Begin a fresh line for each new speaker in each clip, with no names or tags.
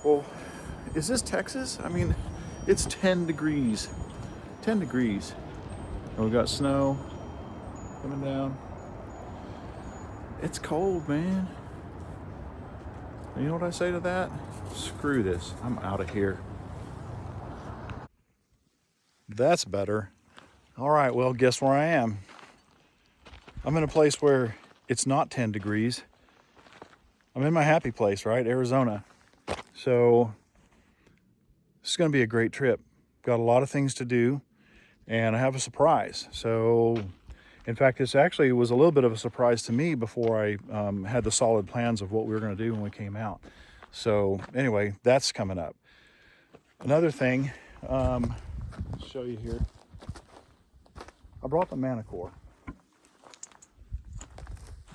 Well, is this Texas? I mean, it's 10 degrees. 10 degrees. And we've got snow coming down. It's cold, man. And you know what I say to that? Screw this. I'm out of here. That's better. All right, well, guess where I am? I'm in a place where it's not 10 degrees. I'm in my happy place, right? Arizona. So this is going to be a great trip. Got a lot of things to do, and I have a surprise. So, in fact, this actually was a little bit of a surprise to me before I had the solid plans of what we were going to do when we came out. So, anyway, that's coming up. Another thing, I'll show you here. I brought the Manicore.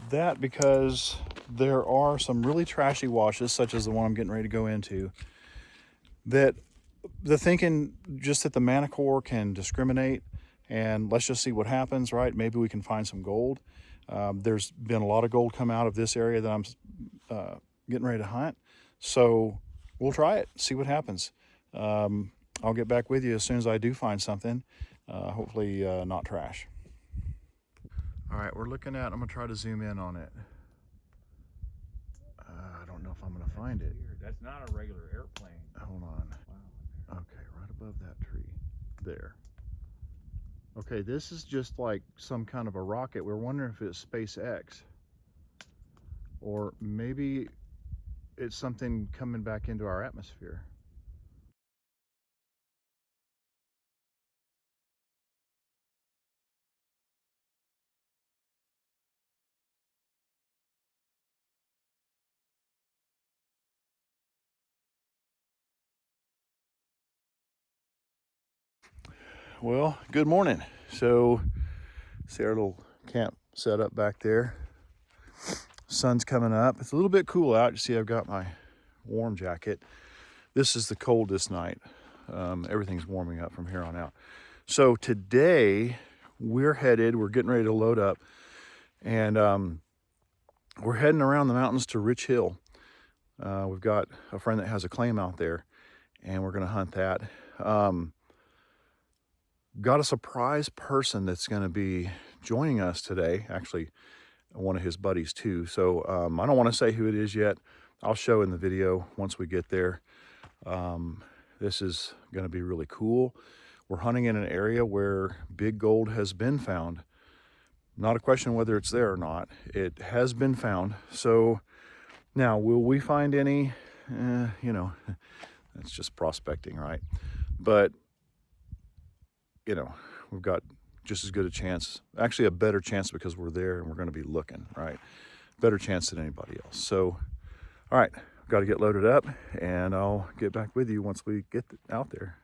That because there are some really trashy washes, such as the one I'm getting ready to go into, that the thinking just that the Manicore can discriminate and let's just see what happens, right? Maybe we can find some gold. There's been a lot of gold come out of this area that I'm getting ready to hunt. So we'll try it, see what happens. I'll get back with you as soon as I do find something, hopefully not trash. All right, we're looking at, I'm gonna try to zoom in on it. I don't know if I'm gonna find it.
That's not a regular airplane.
Hold on.
Wow.
Okay, right above that tree. There. Okay, this is just like some kind of a rocket. We're wondering if it's SpaceX. Or maybe it's something coming back into our atmosphere. Well, good morning. So, see our little camp set up back there. Sun's coming up. It's a little bit cool out. You see, I've got my warm jacket. This is the coldest night. Everything's warming up from here on out. So today we're getting ready to load up, and we're heading around the mountains to Rich Hill. We've got a friend that has a claim out there, and we're going to hunt that. Got a surprise person that's going to be joining us today, actually one of his buddies too. So I don't want to say who it is yet. I'll show in the video once we get there. This is going to be really cool. We're hunting in an area where big gold has been found. Not a question whether it's there or not. It has been found. So now, will we find any? You know, that's just prospecting, right? But you know, we've got just as good a chance, actually a better chance, because we're there and we're going to be looking, right? Better chance than anybody else. So, all right, got to get loaded up, and I'll get back with you once we get out there.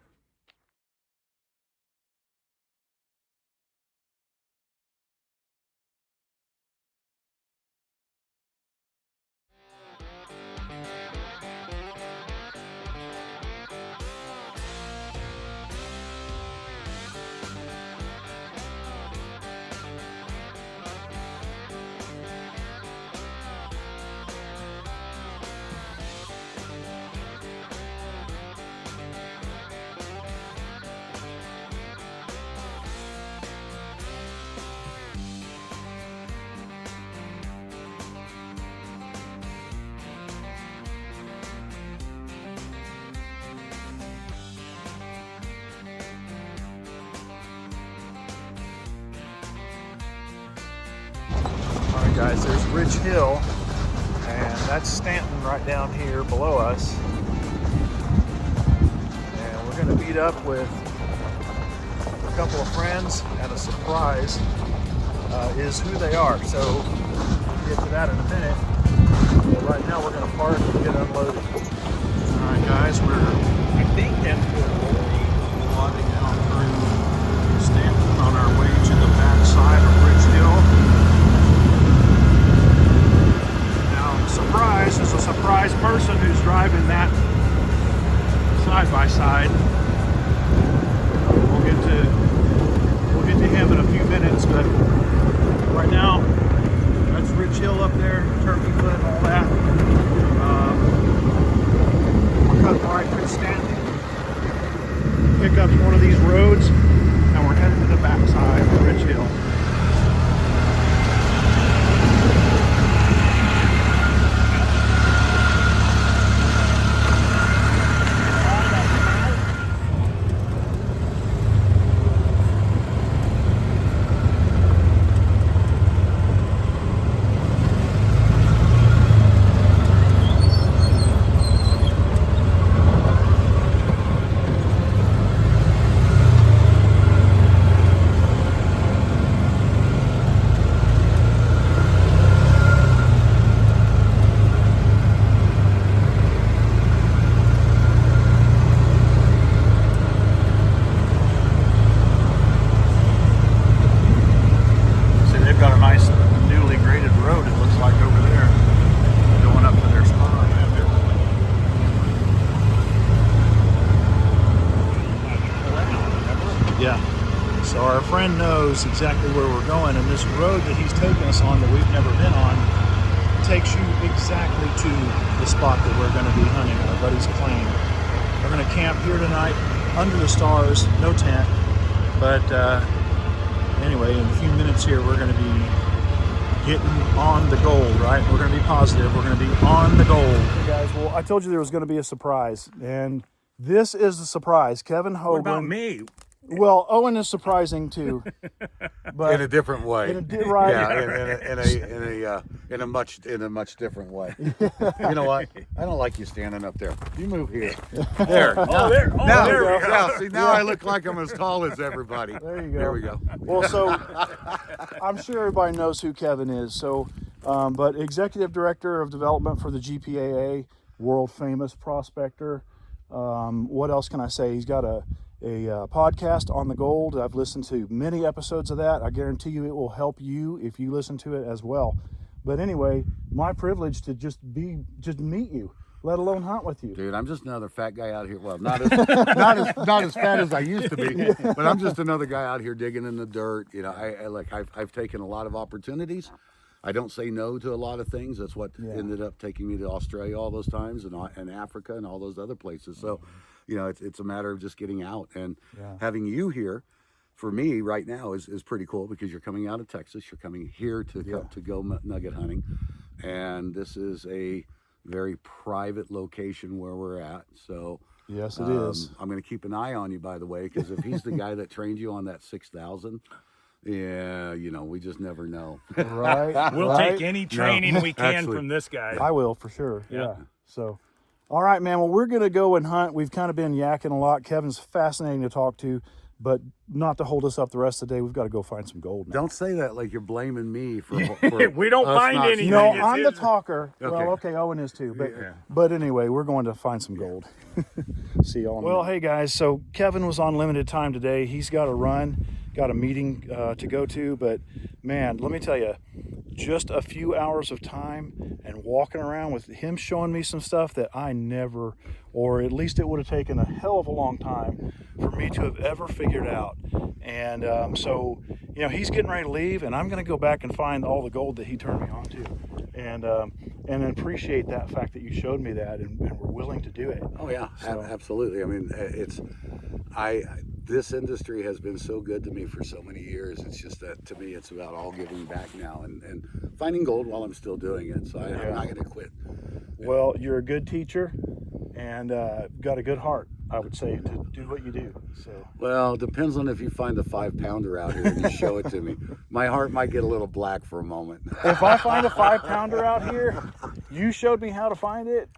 All right, guys, there's Rich Hill, and that's Stanton right down here below us. And we're going to meet up with a couple of friends, and a surprise is who they are. So we'll get to that in a minute. But right now we're going to park and get unloaded. All right, guys, I think that's good. We'll be plodding out through Stanton on our way to the back side of Rich Hill. Surprise, there's a surprise person who's driving that side by side. We'll get to him in a few minutes, but right now that's Rich Hill up there, Turkey Foot, all that. We're friend knows exactly where we're going, and this road that he's taking us on that we've never been on takes you exactly to the spot that we're going to be hunting, our buddy's claim. We're going to camp here tonight under the stars, no tent, but anyway, in a few minutes here we're going to be getting on the gold, right? We're going to be positive. We're going to be on the gold. Hey guys, well, I told you there was going to be a surprise, and this is the surprise. Kevin Hoagland.
What about me?
Well, Owen is surprising too, but
in a different way.
Right?
Yeah, in a much different way. You know what? I don't like you standing up there. You move here. There.
Oh, there. Oh,
Now,
there we go.
yeah, see, now I look like I'm as tall as everybody.
There you go.
There we go.
Well, so I'm sure everybody knows who Kevin is. So, but Executive Director of Development for the GPAA, world famous prospector. What else can I say? He's got a podcast on the gold. I've listened to many episodes of that. I guarantee you it will help you if you listen to it as well. But anyway, my privilege to just meet you, let alone hunt with you.
Dude, I'm just another fat guy out here. Well, not as fat as I used to be, but I'm just another guy out here digging in the dirt. You know, I've taken a lot of opportunities. I don't say no to a lot of things. That's what ended up taking me to Australia all those times, and Africa and all those other places. So, you know, it's a matter of just getting out, and having you here for me right now is pretty cool, because you're coming out of Texas. You're coming here to go nugget hunting, and this is a very private location where we're at. So
yes, it is.
I'm going to keep an eye on you, by the way, because if he's the guy that trained you on that 6,000, yeah, you know, we just never know.
Right.
We'll take any training we can
Actually,
from this guy.
I will, for sure. Yeah. So, all right, man. Well, we're going to go and hunt. We've kind of been yakking a lot. Kevin's fascinating to talk to, but not to hold us up the rest of the day. We've got to go find some gold now.
Don't say that like you're blaming me for
We don't
us
find
not-
anything.
No,
It's
I'm the
his-
talker.
Okay.
Well, okay, Owen is too. But anyway, we're going to find some gold. See y'all in a minute. Well, hey guys, so Kevin was on limited time today. He's got a run, got a meeting to go to. But man, let me tell you, just a few hours of time and walking around with him showing me some stuff that I never, or at least it would have taken a hell of a long time for me to have ever figured out. And so, you know, he's getting ready to leave, and I'm going to go back and find all the gold that he turned me on to, and appreciate that fact that you showed me that and were willing to do it.
Oh yeah,
So-
absolutely. I mean, this industry has been so good to me for so many years. It's just that, to me, it's about all giving back now and finding gold while I'm still doing it. So I'm not going to quit.
Well, you're a good teacher and got a good heart, I would say, to do what you do. So
Well, it depends on if you find a 5-pounder out here and you show it to me. My heart might get a little black for a moment.
if I find a 5-pounder out here, you showed me how to find it,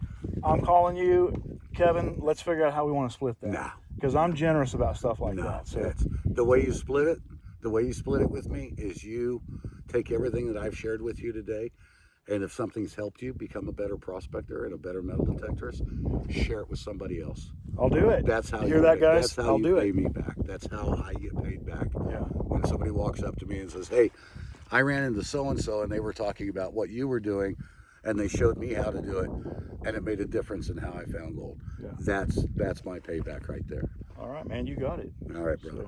I'm calling you, Kevin. Let's figure out how we want to split that.
Nah.
Because I'm generous about stuff like
No,
that. So
it's the way you split it. The way you split it with me is you take everything that I've shared with you today, and if something's helped you become a better prospector and a better metal detectorist, share it with somebody else.
I'll do it.
That's how
you hear
you
that,
pay,
guys?
That's how
I'll
you
do
pay
it.
me back. That's how I get paid back.
Yeah.
When somebody walks up to me and says, "Hey, I ran into so and so, and they were talking about what you were doing, and they showed me how to do it, and it made a difference in how I found gold."
Yeah.
That's my payback right there.
All right, man. You got it.
All right, brother.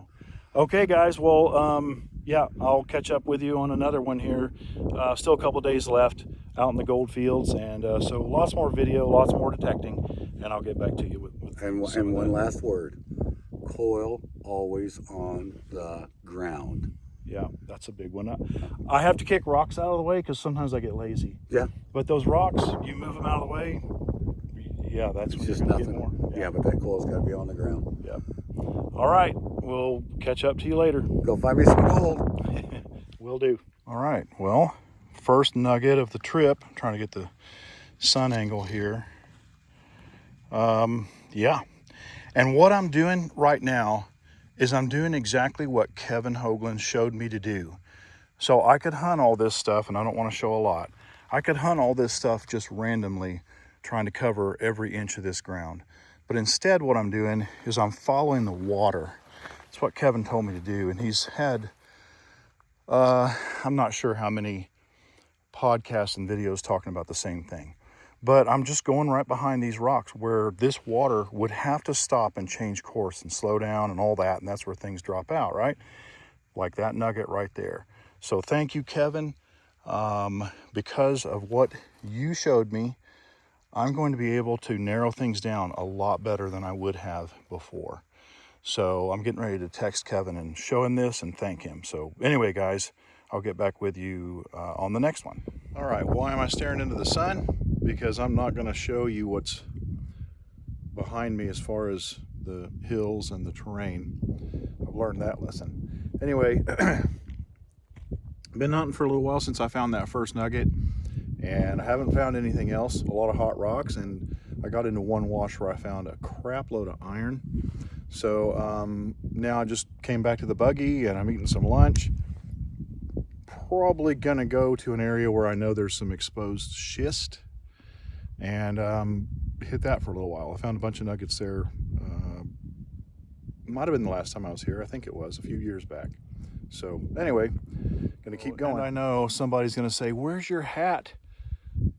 So, okay, guys. Well, yeah, I'll catch up with you on another one here. Still a couple days left out in the gold fields, and so lots more video, lots more detecting, and I'll get back to you with
And
some of
one
that.
last word: coil always on the ground.
Yeah, that's a big one. I have to kick rocks out of the way because sometimes I get lazy.
Yeah,
But those rocks, you move them out of the way. Yeah, that's
it's
when
just
you're gonna
nothing.
get more.
Yeah, but that coil's got to be on the ground.
Yeah. All right. We'll catch up to you later.
Go find me some gold.
Will do. All right. Well, first nugget of the trip. I'm trying to get the sun angle here. Yeah. And what I'm doing right now is I'm doing exactly what Kevin Hoagland showed me to do. So I could hunt all this stuff, and I don't want to show a lot. I could hunt all this stuff just randomly, trying to cover every inch of this ground. But instead what I'm doing is I'm following the water. That's what Kevin told me to do. And he's had, I'm not sure how many podcasts and videos talking about the same thing. But I'm just going right behind these rocks where this water would have to stop and change course and slow down and all that. And that's where things drop out, right? like that nugget right there. So thank you, Kevin. Because of what you showed me, I'm going to be able to narrow things down a lot better than I would have before. So I'm getting ready to text Kevin and show him this and thank him. So anyway, guys, I'll get back with you on the next one. All right, why am I staring into the sun? Because I'm not going to show you what's behind me as far as the hills and the terrain. I've learned that lesson. Anyway, been hunting for a little while since I found that first nugget, and I haven't found anything else. A lot of hot rocks, and I got into one wash where I found a crap load of iron. So now I just came back to the buggy and I'm eating some lunch. Probably gonna go to an area where I know there's some exposed schist and hit that for a little while. I found a bunch of nuggets there. Might have been the last time I was here. I think it was a few years back. So anyway, gonna keep going. And I know somebody's gonna say, where's your hat?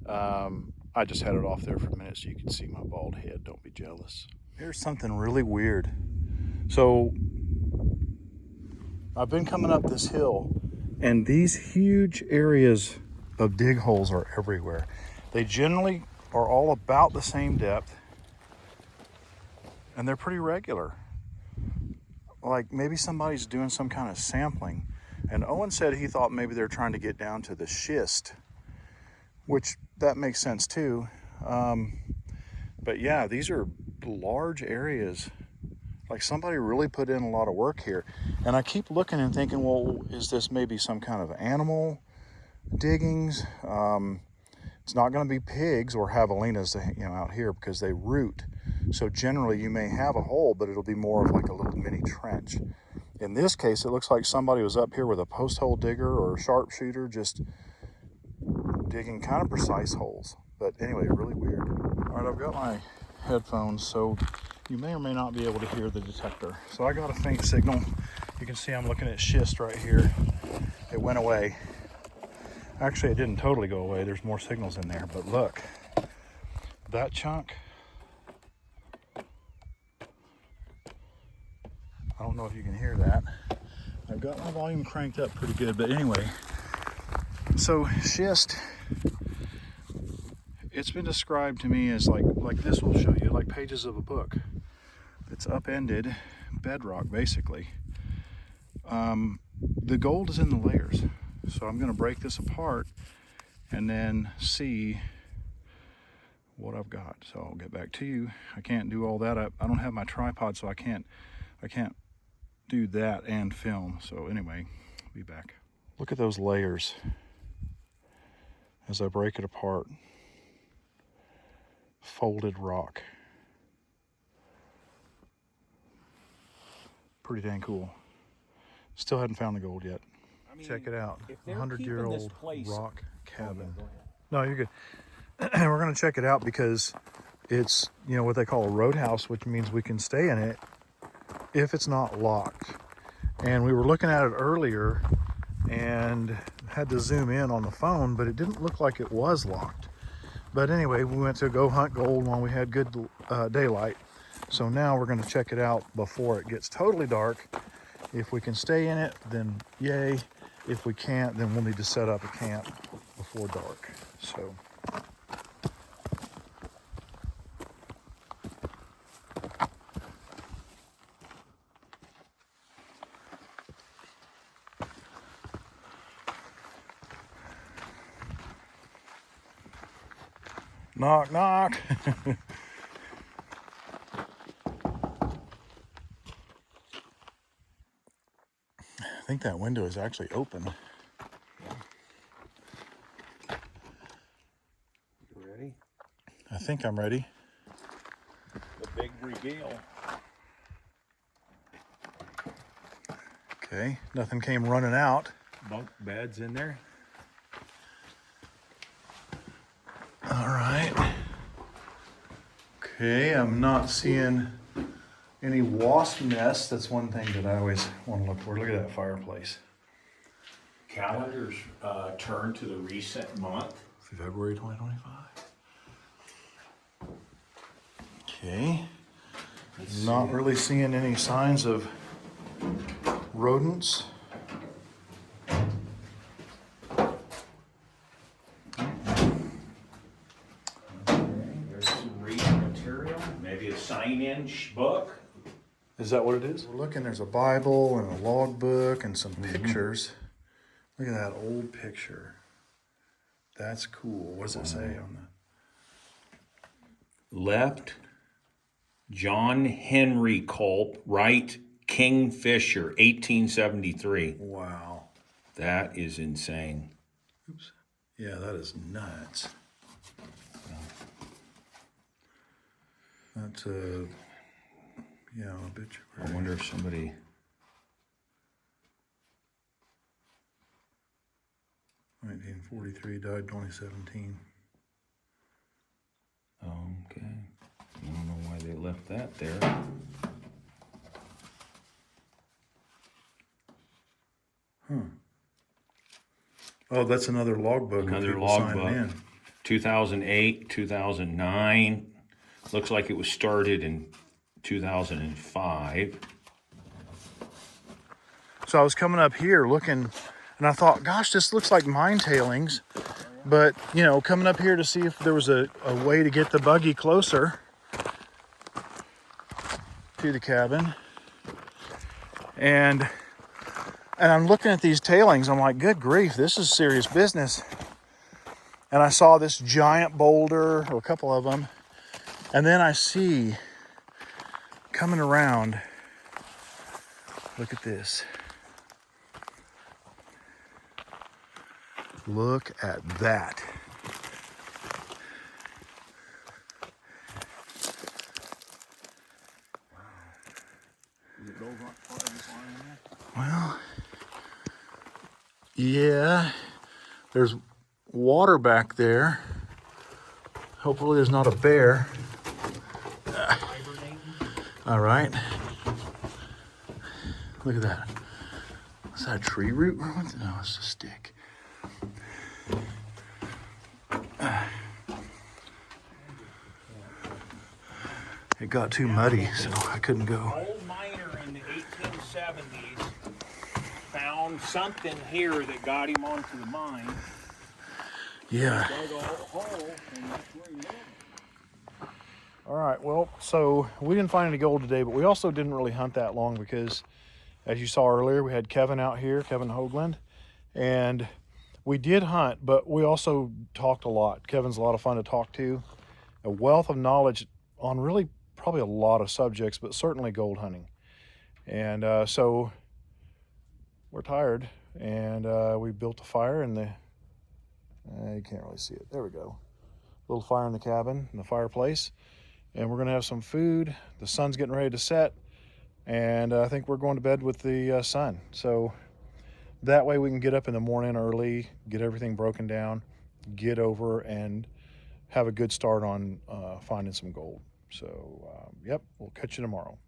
I just had it off there for a minute so you can see my bald head. Don't be jealous. Here's something really weird. So I've been coming up this hill and these huge areas of dig holes are everywhere. They generally are all about the same depth and they're pretty regular. Like maybe somebody's doing some kind of sampling. And Owen said he thought maybe they're trying to get down to the schist, which that makes sense too. But yeah, these are large areas. Like somebody really put in a lot of work here. And I keep looking and thinking, well, is this maybe some kind of animal diggings? It's not going to be pigs or javelinas, out here because they root. So generally you may have a hole, but it'll be more of like a little mini trench. In this case, it looks like somebody was up here with a post hole digger or a sharpshooter just digging kind of precise holes. But anyway, really weird. All right, I've got my headphones, so you may or may not be able to hear the detector. So I got a faint signal. You can see I'm looking at schist right here. It went away. Actually, it didn't totally go away. There's more signals in there, but look, that chunk, I don't know if you can hear that. I've got my volume cranked up pretty good, but anyway, so schist, it's been described to me as like this will show you, like pages of a book. It's upended bedrock, basically. The gold is in the layers. So I'm gonna break this apart and then see what I've got. So I'll get back to you. I can't do all that. I don't have my tripod, so I can't do that and film. So anyway, I'll be back. Look at those layers as I break it apart. Folded rock. Pretty dang cool. Still hadn't found the gold yet. I mean, check it out. 100-year-old rock cabin. No, you're good. We're gonna check it out because it's, what they call a roadhouse, which means we can stay in it if it's not locked. And we were looking at it earlier and had to zoom in on the phone, but it didn't look like it was locked. But anyway, we went to go hunt gold while we had good daylight. So now we're gonna check it out before it gets totally dark. If we can stay in it, then yay. If we can't, then we'll need to set up a camp before dark. So. Knock, knock. I think that window is actually open.
You ready?
I think I'm ready.
The big regale.
Okay, nothing came running out.
Bunk beds in there.
All right. Okay, I'm not seeing any wasp nests. That's one thing that I always want to look for. Look at that fireplace.
Calendars turn to the recent month.
February 2025. Okay. Not really seeing any signs of rodents.
Maybe a sign-in book?
Is that what it is? We're looking, there's a Bible and a logbook and some pictures. Look at that old picture. That's cool. What does it say on
Left, John Henry Culp, right, Kingfisher, 1873.
the? Wow.
That is insane.
Oops. Yeah, that is nuts. That's a, yeah, obituary.
I wonder if somebody...
1943, died 2017.
Okay. I don't know why they left that there.
Oh, that's another logbook. of
Another
people signing
logbook.
in.
2008, 2009. Looks like it was started in 2005.
So I was coming up here looking, and I thought, gosh, this looks like mine tailings. But, you know, coming up here to see if there was a way to get the buggy closer to the cabin. And I'm looking at these tailings. I'm like, good grief, this is serious business. And I saw this giant boulder, or a couple of them. And then I see coming around, look at this. Look at that. Well, yeah, there's water back there. Hopefully there's not a bear. All right. Look at that. Is that a tree root? No, it's a stick. It got too muddy, so I couldn't go.
Old miner in the 1870s found something here that got him onto the mine.
Yeah.
Dug a hole, and that's where he lived.
All right, well, so we didn't find any gold today, but we also didn't really hunt that long because, as you saw earlier, we had Kevin out here, Kevin Hoagland, and we did hunt, but we also talked a lot. Kevin's a lot of fun to talk to, a wealth of knowledge on really probably a lot of subjects, but certainly gold hunting. And so we're tired, and we built a fire in the, you can't really see it, there we go. Little fire in the cabin, in the fireplace. And we're gonna have some food. The sun's getting ready to set, and I think we're going to bed with the sun. So that way we can get up in the morning early, get everything broken down, get over and have a good start on finding some gold. So, yep, we'll catch you tomorrow.